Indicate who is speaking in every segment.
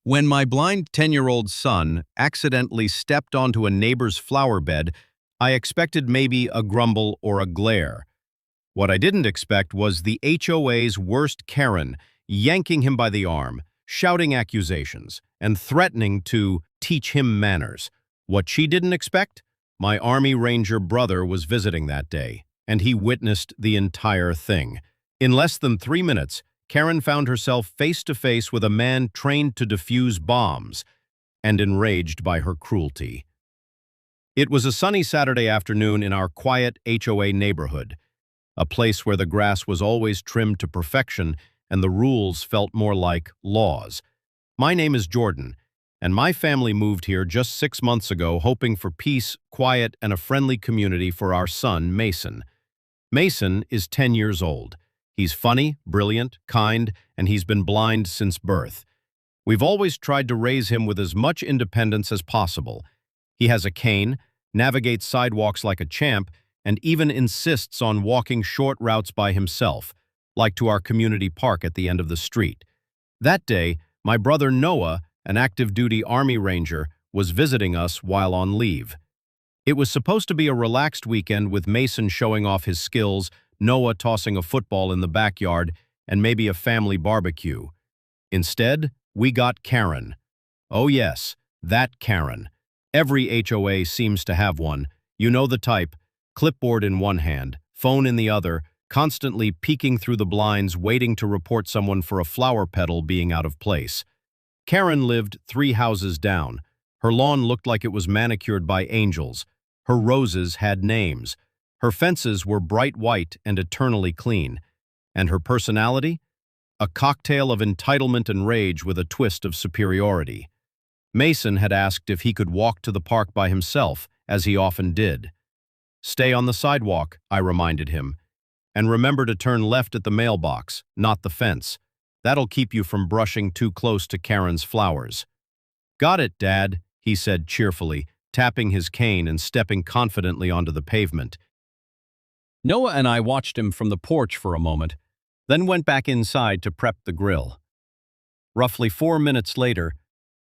Speaker 1: When my blind 10-year-old son accidentally stepped onto a neighbor's flower bed, I expected maybe a grumble or a glare. What I didn't expect was the HOA's worst Karen yanking him by the arm, shouting accusations, and threatening to teach him manners. What she didn't expect? My Army Ranger brother was visiting that day, and he witnessed the entire thing. In less than 3 minutes, Karen found herself face to face with a man trained to defuse bombs and enraged by her cruelty. It was a sunny Saturday afternoon in our quiet HOA neighborhood, a place where the grass was always trimmed to perfection and the rules felt more like laws. My name is Jordan, and my family moved here just 6 months ago hoping for peace, quiet, and a friendly community for our son, Mason. Mason is 10 years old. He's funny, brilliant, kind, and he's been blind since birth. We've always tried to raise him with as much independence as possible. He has a cane, navigates sidewalks like a champ, and even insists on walking short routes by himself, like to our community park at the end of the street. That day, my brother Noah, an active-duty Army Ranger, was visiting us while on leave. It was supposed to be a relaxed weekend with Mason showing off his skills, Noah tossing a football in the backyard, and maybe a family barbecue. Instead, we got Karen. Oh yes, that Karen. Every HOA seems to have one. You know the type, clipboard in one hand, phone in the other, constantly peeking through the blinds waiting to report someone for a flower petal being out of place. Karen lived 3 houses down. Her lawn looked like it was manicured by angels. Her roses had names. Her fences were bright white and eternally clean. And her personality? A cocktail of entitlement and rage with a twist of superiority. Mason had asked if he could walk to the park by himself, as he often did. "Stay on the sidewalk," I reminded him. "And remember to turn left at the mailbox, not the fence. That'll keep you from brushing too close to Karen's flowers." "Got it, Dad," he said cheerfully, tapping his cane and stepping confidently onto the pavement. Noah and I watched him from the porch for a moment, then went back inside to prep the grill. Roughly 4 minutes later,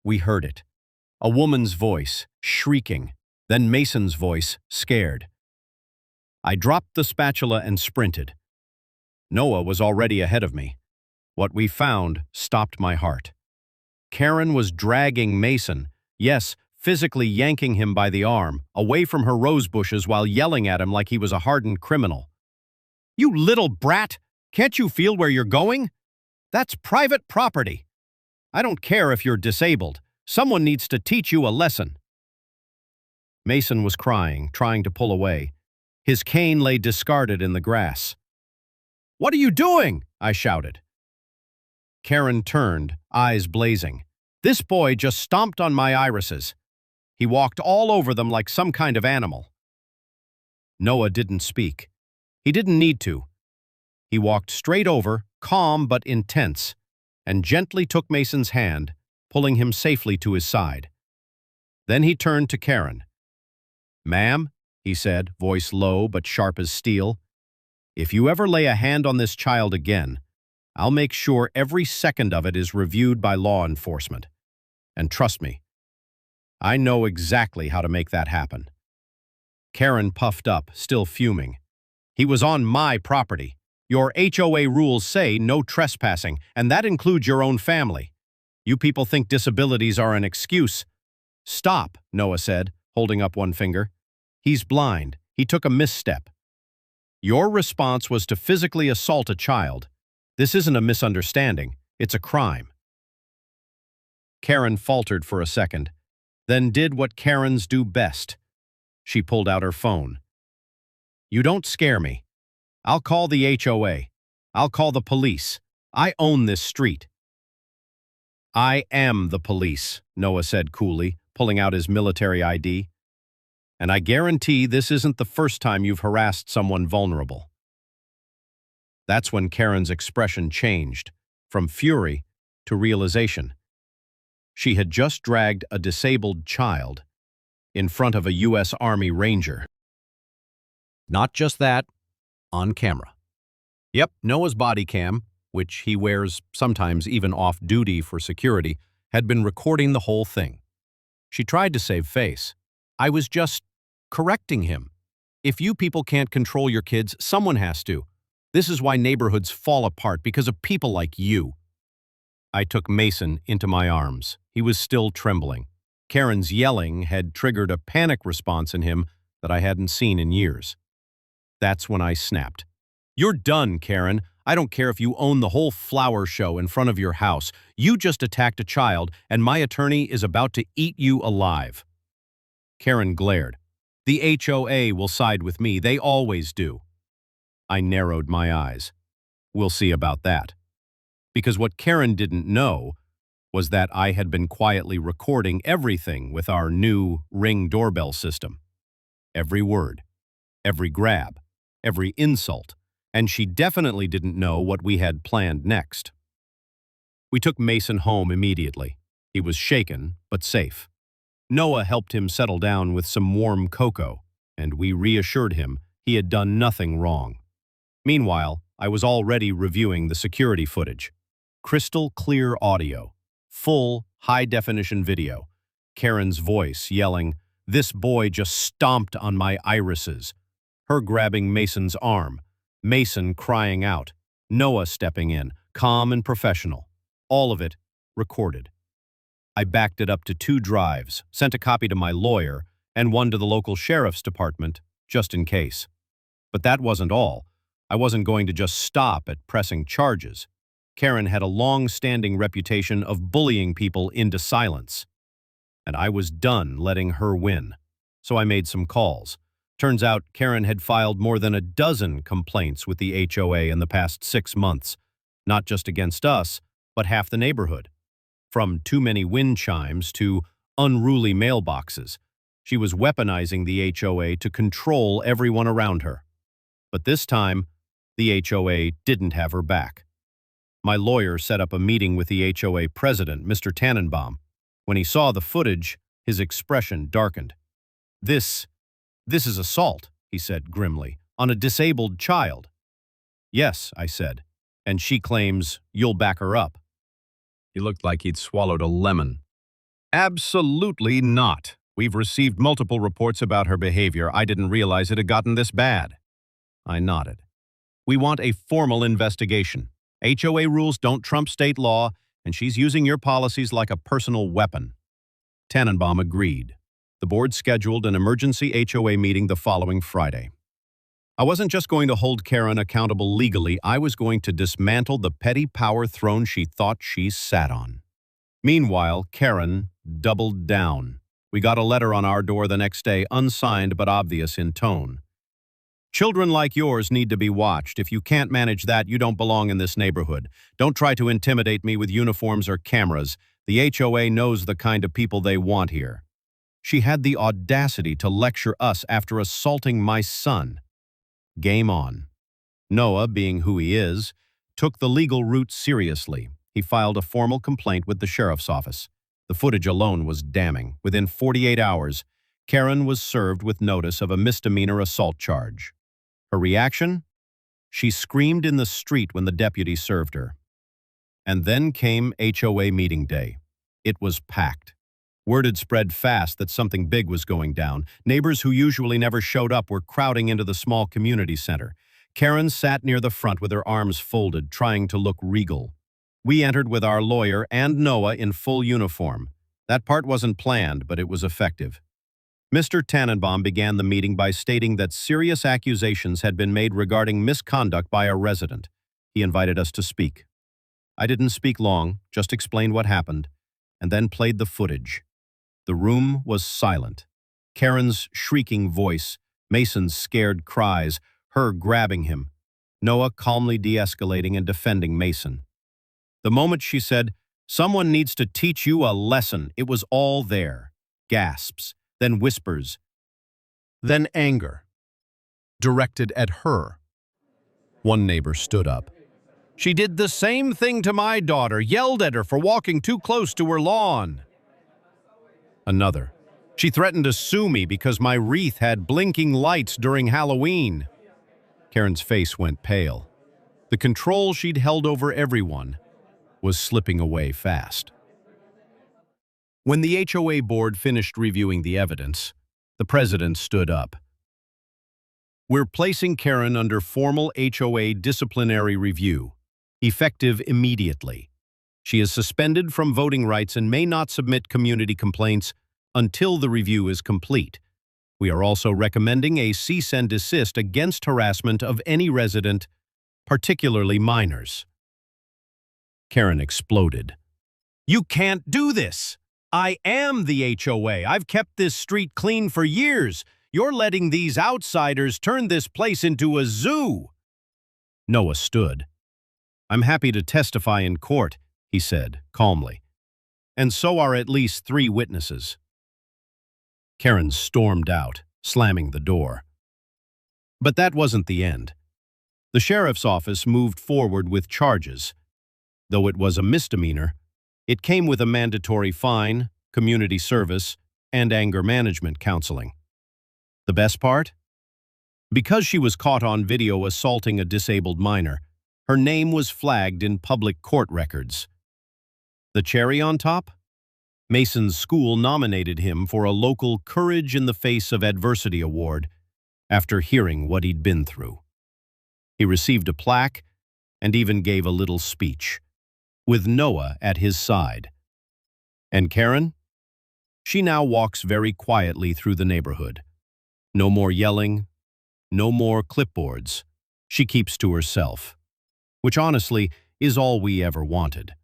Speaker 1: we heard it. A woman's voice, shrieking, then Mason's voice, scared. I dropped the spatula and sprinted. Noah was already ahead of me. What we found stopped my heart. Karen was dragging Mason, yes, physically yanking him by the arm, away from her rose bushes while yelling at him like he was a hardened criminal. "You little brat! Can't you feel where you're going? That's private property. I don't care if you're disabled. Someone needs to teach you a lesson." Mason was crying, trying to pull away. His cane lay discarded in the grass. "What are you doing?" I shouted. Karen turned, eyes blazing. "This boy just stomped on my irises. He walked all over them like some kind of animal." Noah didn't speak. He didn't need to. He walked straight over, calm but intense, and gently took Mason's hand, pulling him safely to his side. Then he turned to Karen. "Ma'am," he said, voice low but sharp as steel, "if you ever lay a hand on this child again, I'll make sure every second of it is reviewed by law enforcement. And trust me, I know exactly how to make that happen." Karen puffed up, still fuming. "He was on my property. Your HOA rules say no trespassing, and that includes your own family. You people think disabilities are an excuse." "Stop," Noah said, holding up one finger. "He's blind. He took a misstep. Your response was to physically assault a child. This isn't a misunderstanding. It's a crime." Karen faltered for a second, then did what Karens do best. She pulled out her phone. "You don't scare me. I'll call the HOA. I'll call the police. I own this street." "I am the police," Noah said coolly, pulling out his military ID. "And I guarantee this isn't the first time you've harassed someone vulnerable." That's when Karen's expression changed, from fury to realization. She had just dragged a disabled child in front of a U.S. Army Ranger. Not just that, on camera. Yep, Noah's body cam, which he wears sometimes even off-duty for security, had been recording the whole thing. She tried to save face. I was just correcting him. If you people can't control your kids, someone has to. This is why neighborhoods fall apart, because of people like you. I took Mason into my arms. He was still trembling. Karen's yelling had triggered a panic response in him that I hadn't seen in years. That's when I snapped. You're done, Karen. I don't care if you own the whole flower show in front of your house. You just attacked a child, and my attorney is about to eat you alive. Karen glared. The HOA will side with me. They always do. I narrowed my eyes. We'll see about that. Because what Karen didn't know was that I had been quietly recording everything with our new Ring doorbell system. Every word, every grab, every insult, and she definitely didn't know what we had planned next. We took Mason home immediately. He was shaken, but safe. Noah helped him settle down with some warm cocoa, and we reassured him he had done nothing wrong. Meanwhile, I was already reviewing the security footage. Crystal clear audio, full, high-definition video. Karen's voice yelling, "This boy just stomped on my irises." Her grabbing Mason's arm. Mason crying out. Noah stepping in, calm and professional. All of it recorded. I backed it up to 2 drives, sent a copy to my lawyer, and one to the local sheriff's department, just in case. But that wasn't all. I wasn't going to just stop at pressing charges. Karen had a long-standing reputation of bullying people into silence. And I was done letting her win. So I made some calls. Turns out Karen had filed more than a dozen complaints with the HOA in the past 6 months, not just against us, but half the neighborhood. From too many wind chimes to unruly mailboxes, she was weaponizing the HOA to control everyone around her. But this time, the HOA didn't have her back. My lawyer set up a meeting with the HOA president, Mr. Tannenbaum. When he saw the footage, his expression darkened. This is assault, he said grimly, on a disabled child. Yes, I said, and she claims you'll back her up. He looked like he'd swallowed a lemon. Absolutely not. We've received multiple reports about her behavior. I didn't realize it had gotten this bad. I nodded. We want a formal investigation. HOA rules don't trump state law, and she's using your policies like a personal weapon. Tannenbaum agreed. The board scheduled an emergency HOA meeting the following Friday. I wasn't just going to hold Karen accountable legally, I was going to dismantle the petty power throne she thought she sat on. Meanwhile, Karen doubled down. We got a letter on our door the next day, unsigned but obvious in tone. Children like yours need to be watched. If you can't manage that, you don't belong in this neighborhood. Don't try to intimidate me with uniforms or cameras. The HOA knows the kind of people they want here. She had the audacity to lecture us after assaulting my son. Game on. Noah, being who he is, took the legal route seriously. He filed a formal complaint with the sheriff's office. The footage alone was damning. Within 48 hours, Karen was served with notice of a misdemeanor assault charge. Her reaction? She screamed in the street when the deputy served her. And then came HOA meeting day. It was packed. Word had spread fast that something big was going down. Neighbors who usually never showed up were crowding into the small community center. Karen sat near the front with her arms folded, trying to look regal. We entered with our lawyer and Noah in full uniform. That part wasn't planned, but it was effective. Mr. Tannenbaum began the meeting by stating that serious accusations had been made regarding misconduct by a resident. He invited us to speak. I didn't speak long, just explained what happened, and then played the footage. The room was silent. Karen's shrieking voice, Mason's scared cries, her grabbing him, Noah calmly de-escalating and defending Mason. The moment she said, "Someone needs to teach you a lesson," it was all there. Gasps, then whispers, then anger, directed at her. One neighbor stood up. "She did the same thing to my daughter, yelled at her for walking too close to her lawn." Another. "She threatened to sue me because my wreath had blinking lights during Halloween." Karen's face went pale. The control she'd held over everyone was slipping away fast. When the HOA board finished reviewing the evidence, the president stood up. We're placing Karen under formal HOA disciplinary review, effective immediately. She is suspended from voting rights and may not submit community complaints until the review is complete. We are also recommending a cease and desist against harassment of any resident, particularly minors. Karen exploded. "You can't do this! I am the HOA. I've kept this street clean for years. You're letting these outsiders turn this place into a zoo." Noah stood. "I'm happy to testify in court," he said, calmly. "And so are at least 3 witnesses." Karen stormed out, slamming the door. But that wasn't the end. The sheriff's office moved forward with charges. Though it was a misdemeanor, it came with a mandatory fine, community service, and anger management counseling. The best part? Because she was caught on video assaulting a disabled minor, her name was flagged in public court records. The cherry on top? Mason's school nominated him for a local Courage in the Face of Adversity award after hearing what he'd been through. He received a plaque and even gave a little speech, with Noah at his side. And Karen? She now walks very quietly through the neighborhood. No more yelling, no more clipboards. She keeps to herself, which honestly is all we ever wanted.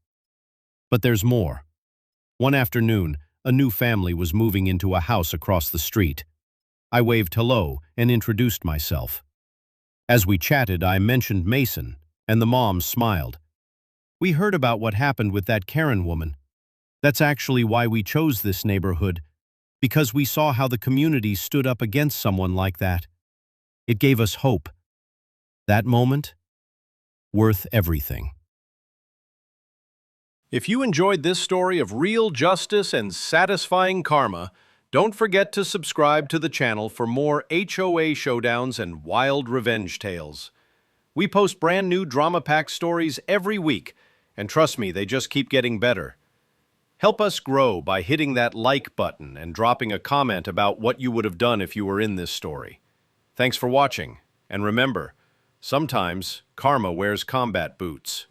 Speaker 1: But there's more. One afternoon, a new family was moving into a house across the street. I waved hello and introduced myself. As we chatted, I mentioned Mason, and the mom smiled. "We heard about what happened with that Karen woman. That's actually why we chose this neighborhood, because we saw how the community stood up against someone like that. It gave us hope. That moment, worth everything." If you enjoyed this story of real justice and satisfying karma, don't forget to subscribe to the channel for more HOA showdowns and wild revenge tales. We post brand new drama-packed stories every week, and trust me, they just keep getting better. Help us grow by hitting that like button and dropping a comment about what you would have done if you were in this story. Thanks for watching, and remember, sometimes karma wears combat boots.